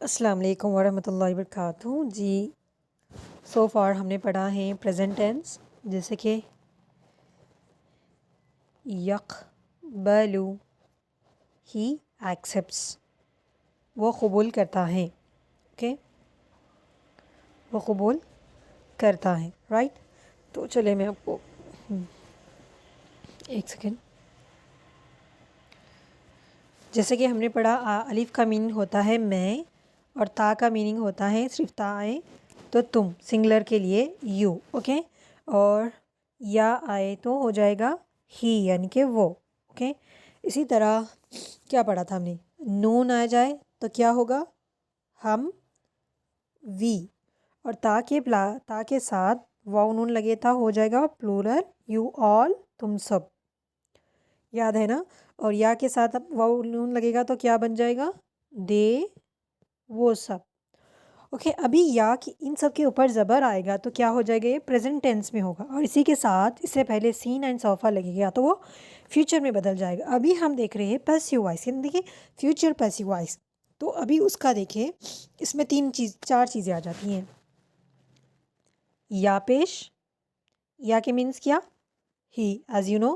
अस्सलाम वालेकुम वरहमतुल्लाहि वबरकातुहू जी। सो फार हमने पढ़ा है प्रेजेंट टेंस, जैसे कि यक़बलु, ही एक्सेप्ट्स, वो कबूल करता है। ओके, वो कबूल करता है, राइट। तो चले मैं आपको एक सेकेंड। जैसे कि हमने पढ़ा अलिफ का मीनिंग होता है मैं, और ता का मीनिंग होता है सिर्फ ता आए तो तुम, सिंगुलर के लिए यू। ओके, और या आए तो हो जाएगा ही, यानी कि वो। ओके, इसी तरह क्या पढ़ा था हमने, नून आ जाए तो क्या होगा, हम, वी, और ता के साथ वाव नून लगे था, हो जाएगा प्लूरल, यू ऑल, तुम सब, याद है ना। और या के साथ अब वाव नून लगेगा तो क्या बन जाएगा, दे, वो सब। ओके, अभी या कि इन सब के ऊपर ज़बर आएगा तो क्या हो जाएगा, ये प्रेजेंट टेंस में होगा, और इसी के साथ इससे पहले सीन एंड सोफा लगेगा तो वो फ्यूचर में बदल जाएगा। अभी हम देख रहे हैं पैसिव वॉइस, यानी देखिए फ्यूचर पैसिव वॉइस। तो अभी उसका देखिए, इसमें चार चीज़ें आ जाती हैं। या पेश, या के मीन्स क्या, ही, एज यू नो,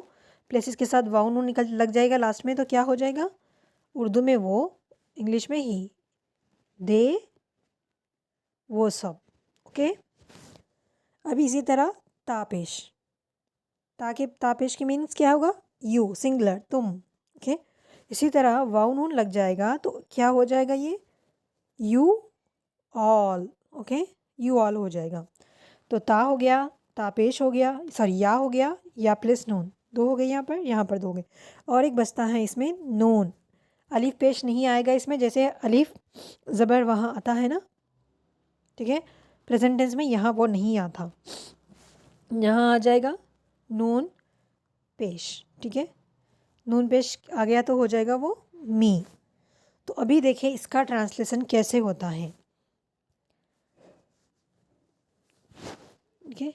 प्लेसेस के साथ वाउ नून निकल लग जाएगा लास्ट में तो क्या हो जाएगा, उर्दू में वो, इंग्लिश में ही, दे, वो सब। ओके, अभी इसी तरह तापेश, तापेश की मीन्स क्या होगा, यू, सिंगुलर, तुम। ओके, इसी तरह वाउ नून लग जाएगा तो क्या हो जाएगा, ये you all. Okay, you all हो जाएगा। तो ता हो गया, तापेश हो गया, सॉरी या हो गया, या प्लस नून, दो हो गए यहाँ पर दो हो गए, और एक बचता है इसमें नून। अलिफ पेश नहीं आएगा इसमें, जैसे अलिफ ज़बर वहाँ आता है ना, ठीक है, प्रेजेंट टेंस में यहाँ वो नहीं आता, यहाँ आ जाएगा नून पेश। ठीक है, नून पेश आ गया तो हो जाएगा वो मी। तो अभी देखें इसका ट्रांसलेशन कैसे होता है। ठीक है,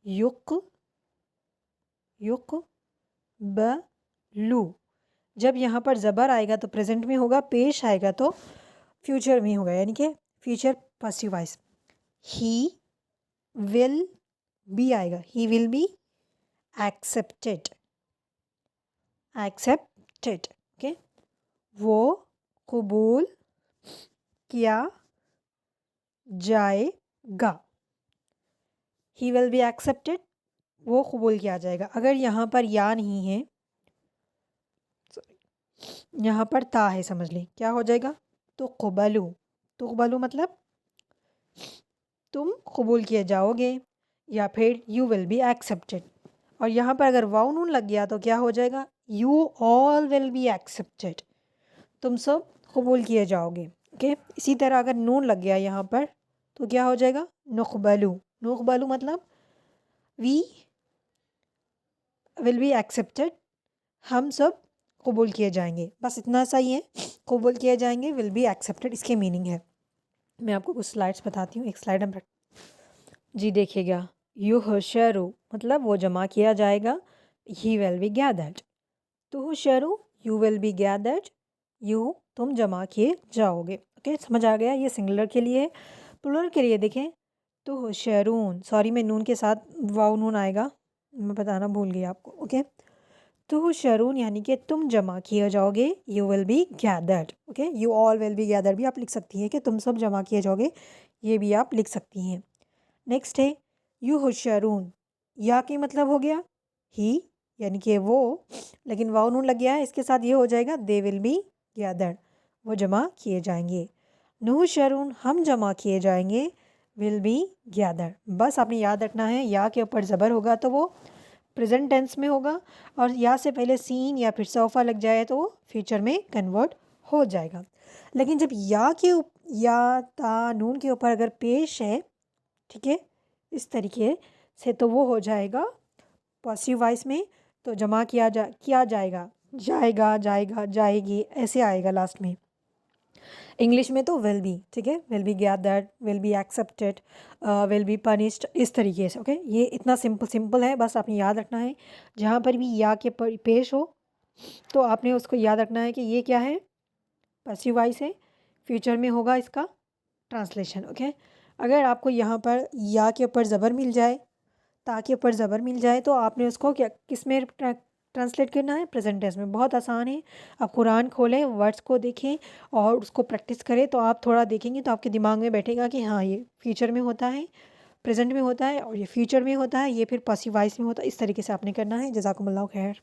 युक, युक ब लू, जब यहाँ पर ज़बर आएगा तो प्रेजेंट में होगा, पेश आएगा तो फ्यूचर में होगा, यानी कि future positive voice. He will be आएगा, he will be accepted, accepted. Okay, वो कबूल किया जाएगा, ही विल बी एक्सेप्टेड, वो कबूल किया जाएगा। अगर यहाँ पर या नहीं है, यहाँ पर ता है, समझ लें क्या हो जाएगा, तो कबलू, तो कबलू मतलब तुम कबूल किए जाओगे, या फिर यू विल बी एक्सेप्टेड। और यहाँ पर अगर वाउ नून लग गया तो क्या हो जाएगा, you all will be accepted, तुम सब कबूल किए जाओगे। ओके, इसी तरह अगर नून लग गया यहाँ पर तो क्या हो जाएगा, नुक़बलू, नुक़बलू मतलब वी विल बी एक्सेप्टेड, हम सब कबूल किए जाएंगे। बस इतना सा ही है, कबूल किए जाएंगे, विल बी एक्सेप्टेड, इसके मीनिंग है। मैं आपको कुछ स्लाइड्स बताती हूँ। एक स्लाइड हम जी देखिएगा, यू हुशरू मतलब वो जमा किया जाएगा, ही विल बी गैदर्ड, तो हुशरू you will be gathered, you तुम जमा किए जाओगे। ओके, समझ आ गया, ये सिंगुलर के लिए। प्लूरल के लिए देखें तो हुशरून, सॉरी मैं नून के साथ वाव नून आएगा, मैं बताना भूल गई आपको। ओके, तो हुशरून यानी कि तुम जमा किए जाओगे, you will be gathered. Okay, you all will be gathered भी आप लिख सकती हैं कि तुम सब जमा किए जाओगे, ये भी आप लिख सकती हैं। नेक्स्ट है यू हुशरून, या के मतलब हो गया ही, यानी कि वो, लेकिन वाव नून लग गया है, इसके साथ ये हो जाएगा दे विल बी गैदर्ड, वो जमा किए जाएंगे। नुशरून हम जमा किए जाएंगे, विल बी गैदर्ड। बस आपने याद रखना है, या के ऊपर ज़बर होगा तो वो प्रेजेंट टेंस में होगा, और या से पहले सीन या फिर सोफा लग जाए तो वो फ्यूचर में कन्वर्ट हो जाएगा। लेकिन जब या ता नून के ऊपर अगर पेश है, ठीक है, इस तरीके से, तो वो हो जाएगा पॉजिटिव वॉइस में, तो जमा किया जाएगा, जाएगा, जाएगा, जाएगी, ऐसे आएगा लास्ट में। इंग्लिश में तो विल बी, ठीक है, will be gathered, will be accepted, will be punished, इस तरीके से। ओके, ये इतना सिंपल है, बस आपने याद रखना है। जहाँ पर भी या के पेश हो तो आपने उसको याद रखना है कि ये क्या है, पैसिव वॉइस है, फ्यूचर में होगा इसका ट्रांसलेशन। ओके, अगर आपको यहाँ पर या के ऊपर ज़बर मिल जाए, ता के ऊपर ज़बर मिल जाए, तो आपने उसको क्या किस में ट्रांसलेट करना है? प्रेजेंट टेंस में। बहुत आसान है। आप कुरान खोलें, वर्ड्स को देखें और उसको प्रैक्टिस करें, तो आप थोड़ा देखेंगे तो आपके दिमाग में बैठेगा कि हाँ ये फ्यूचर में होता है, प्रेजेंट में होता है और ये फ्यूचर में होता है, ये फिर पॉसिव वॉइस में होता है। इस तरीके से आपने करना है। जज़ाकुमुल्लाह खैर।